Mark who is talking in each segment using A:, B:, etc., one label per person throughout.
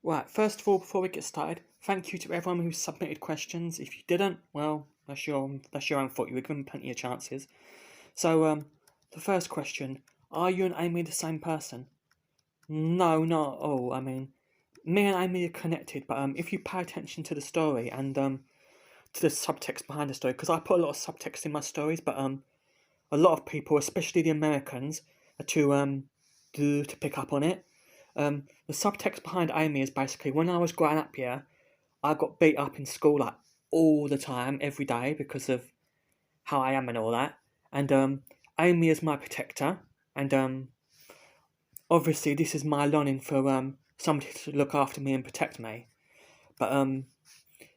A: Right, first of all, before we get started, thank you to everyone who submitted questions. If you didn't, well, that's your own fault. You were given plenty of chances. So, the first question: Are you and Amy the same person? No, not at all. I mean, me and Amy are connected, but if you pay attention to the story and to the subtext behind the story, because I put a lot of subtext in my stories, but a lot of people, especially the Americans, are to pick up on it. The subtext behind Amy is basically when I was growing up here, I got beat up in school like all the time, every day because of how I am and all that. And Amy is my protector, and obviously this is my longing for somebody to look after me and protect me. But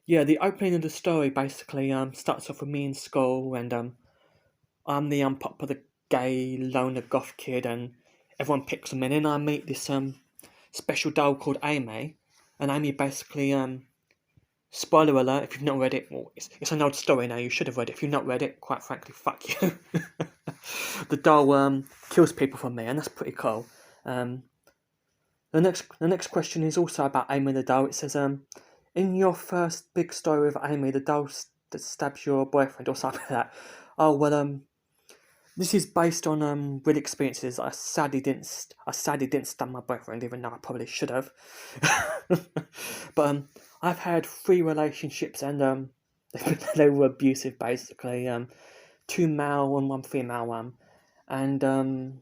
A: yeah, the opening of the story basically starts off with me in school, and I'm the unpopular gay loner goth kid, and everyone picks on me. And then I meet this special doll called Amy, and Amy basically spoiler alert, if you've not read it, well, it's an old story now, you should have read it. If you've not read it, quite frankly, fuck you. The doll kills people from me, and that's pretty cool. Um, the next question is also about Amy the doll. It says, in your first big story with Amy, the doll that stabs your boyfriend or something like that. Oh well, this is based on real experiences. I sadly didn't stab my boyfriend, even though I probably should have. But I've had 3 relationships, and they were abusive, basically. Two male and one female one, and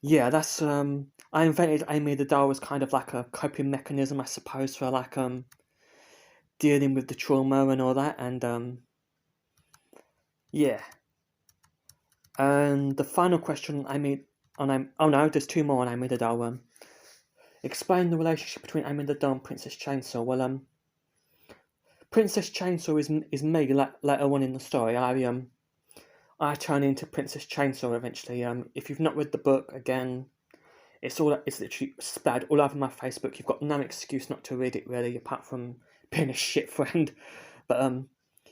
A: yeah, that's I invented Amy the doll as kind of like a coping mechanism, I suppose, for like dealing with the trauma and all that, and yeah. And the final question I made on oh no, there's 2 more on Amy the doll. Explain the relationship between Amy the doll and Princess Chainsaw. Well, Princess Chainsaw is me later on in the story. I turn into Princess Chainsaw eventually. If you've not read the book, again, it's literally splattered all over my Facebook. You've got no excuse not to read it really, apart from being a shit friend. But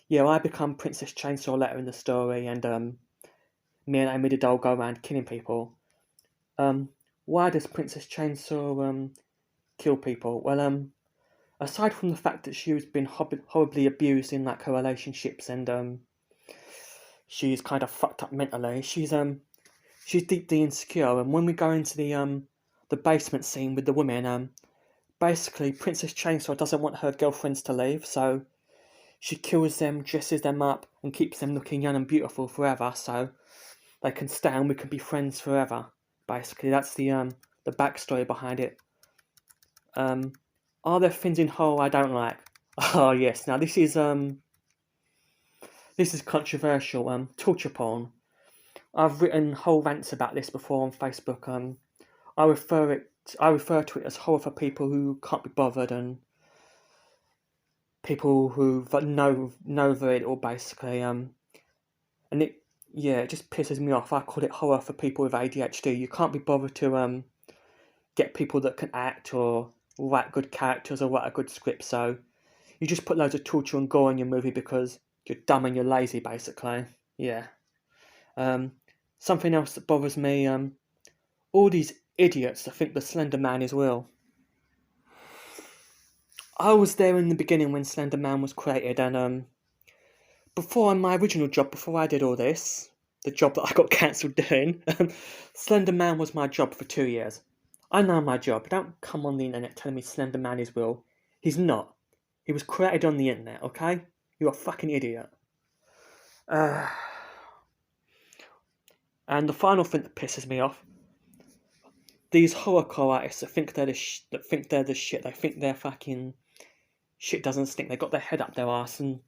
A: yeah, I become Princess Chainsaw later in the story, and me and Amy the doll go around killing people. Um, why does Princess Chainsaw kill people? Well, aside from the fact that she was being horribly abused in like her relationships, and she's kind of fucked up mentally, she's deeply insecure. And when we go into the basement scene with the women, basically Princess Chainsaw doesn't want her girlfriends to leave, so she kills them, dresses them up, and keeps them looking young and beautiful forever, so they can stay and we can be friends forever. Basically, that's the backstory behind it. Um, are there things in horror I don't like? Oh yes. Now this is controversial. Torture porn. I've written whole rants about this before on Facebook. I refer to it as horror for people who can't be bothered, and people who know very little, basically. And it yeah, it just pisses me off. I call it horror for people with ADHD. You can't be bothered to get people that can act or write good characters or write a good script. So you just put loads of torture and gore in your movie because you're dumb and you're lazy, basically. Yeah. Um, something else that bothers me. All these idiots that think the Slender Man is real. I was there in the beginning when Slender Man was created, and before my original job, before I did all this, the job that I got cancelled doing, Slender Man was my job for 2 years. I know my job. Don't come on the internet telling me Slender Man is real. He's not. He was created on the internet, okay? You're a fucking idiot. Uh, and the final thing that pisses me off: these horrorcore artists that think they're the shit. They think their fucking shit doesn't stink. They got their head up their ass, and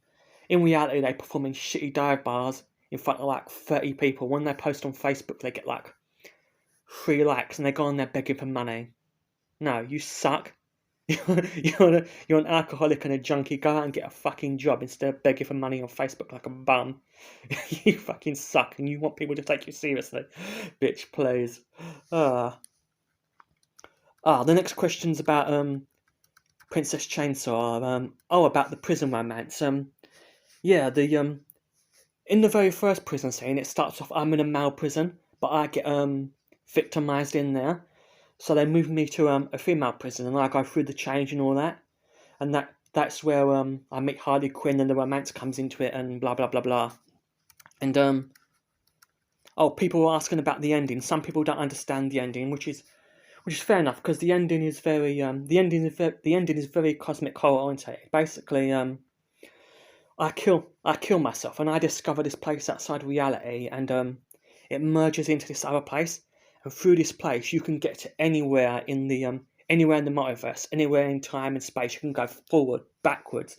A: in reality, they perform in shitty dive bars in front of like 30 people. When they post on Facebook, they get like 3 likes, and they go on there begging for money. No, you suck. You're an alcoholic and a junkie. Go out and get a fucking job instead of begging for money on Facebook like a bum. You fucking suck, and you want people to take you seriously, bitch. Please. Ah, the next question's about Princess Chainsaw. About the prison romance. Yeah, the in the very first prison scene, it starts off I'm in a male prison, but I get victimized in there. So they moved me to a female prison, and I go through the change and all that, and that's where I meet Harley Quinn and the romance comes into it and blah blah blah blah. And people were asking about the ending. Some people don't understand the ending, which is fair enough because the ending is very cosmic horror oriented. Basically, I kill myself, and I discover this place outside reality, and it merges into this other place, and through this place you can get to anywhere in the multiverse, anywhere in time and space. You can go forward, backwards,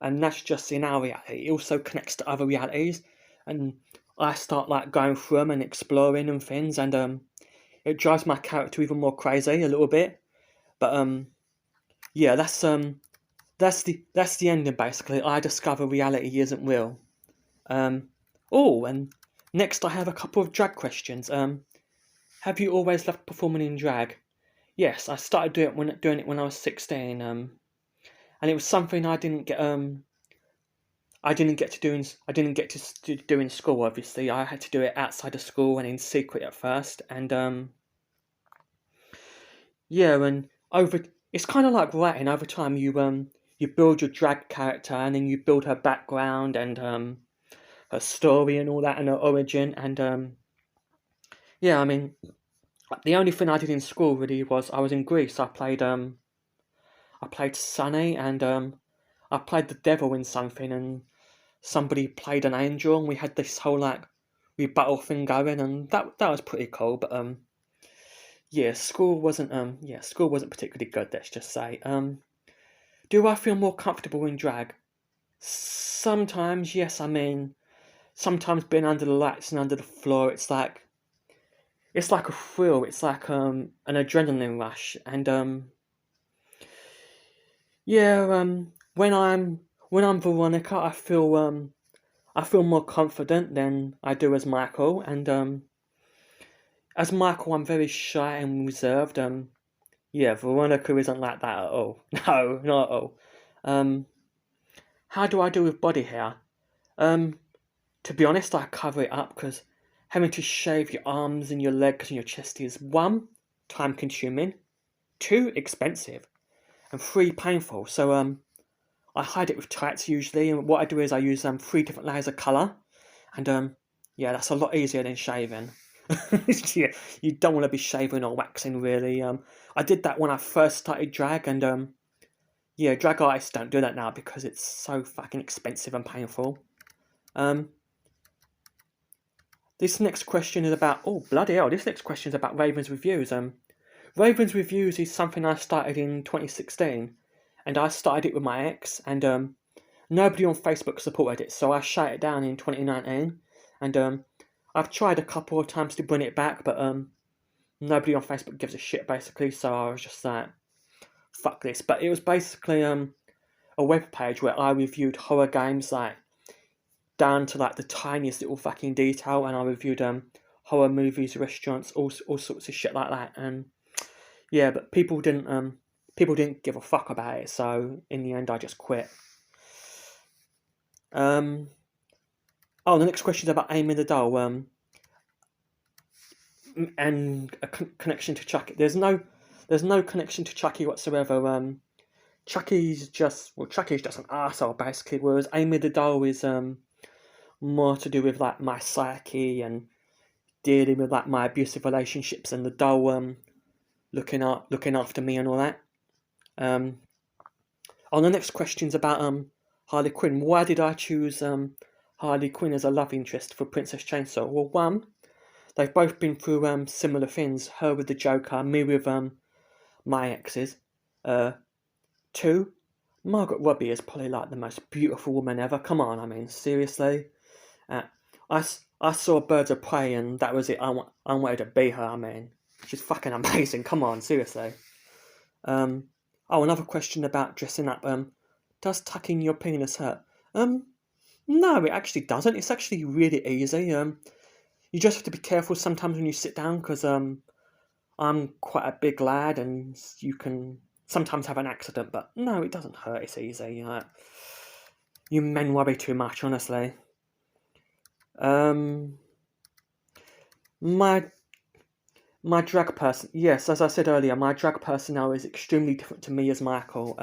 A: and that's just in our reality. It also connects to other realities, and I start like going through them and exploring and things, and it drives my character even more crazy a little bit. But yeah, that's the ending basically. I discover reality isn't real. And next I have a couple of drag questions. Have you always loved performing in drag? Yes, I started doing it when I was 16. And it was something I didn't get to do in school. Obviously, I had to do it outside of school and in secret at first. And yeah, and it's kind of like writing. Over time, you build your drag character, and then you build her background and her story and all that, and her origin. And yeah, I mean, the only thing I did in school really was I was in Greece. I played Sunny, and I played the devil in something, and somebody played an angel, and we had this whole like rebuttal thing going, and that was pretty cool. But yeah, school wasn't particularly good. Let's just say. Do I feel more comfortable in drag? Sometimes, yes. I mean, sometimes being under the lights and under the floor, it's like a thrill. It's like an adrenaline rush, and yeah. When I'm Veronica, I feel more confident than I do as Michael, and as Michael, I'm very shy and reserved. Yeah, Veronica isn't like that at all. No, not at all. Um, how do I do with body hair? Um, to be honest, I cover it up because having to shave your arms and your legs and your chest is one, time consuming, two, expensive, and three, painful. So I hide it with tights usually, and what I do is I use three different layers of colour, and yeah, that's a lot easier than shaving. Yeah, you don't want to be shaving or waxing really. I did that when I first started drag, and yeah, drag artists don't do that now because it's so fucking expensive and painful. Um, this next question is about bloody hell. This next question is about Ravens Reviews. Ravens Reviews is something I started in 2016, and I started it with my ex, and nobody on Facebook supported it, so I shut it down in 2019, and I've tried a couple of times to bring it back, but nobody on Facebook gives a shit basically, so I was just like, fuck this. But it was basically a web page where I reviewed horror games like down to like the tiniest little fucking detail, and I reviewed horror movies, restaurants, all sorts of shit like that, and yeah, but people didn't give a fuck about it, so in the end I just quit. The next question is about Amy the Doll, and a connection to Chucky. There's no connection to Chucky whatsoever. Chucky's just an arsehole basically, whereas Amy the Doll is more to do with like my psyche and dealing with like my abusive relationships, and the doll looking after me and all that. The next question's about Harley Quinn. Why did I choose Harley Quinn as a love interest for Princess Chainsaw? Well, one, they've both been through similar things. Her with the Joker, me with my exes. Two, Margaret Robbie is probably like the most beautiful woman ever. Come on, I mean seriously. I saw Birds of Prey and that was it. I wanted to be her. I mean, she's fucking amazing. Come on, seriously. Another question about dressing up. Does tucking your penis hurt? No, it actually doesn't. It's actually really easy. You just have to be careful sometimes when you sit down because I'm quite a big lad and you can sometimes have an accident. But no, it doesn't hurt. It's easy. You men worry too much, honestly. My My drag person, yes, as I said earlier, my drag personnel is extremely different to me as Michael.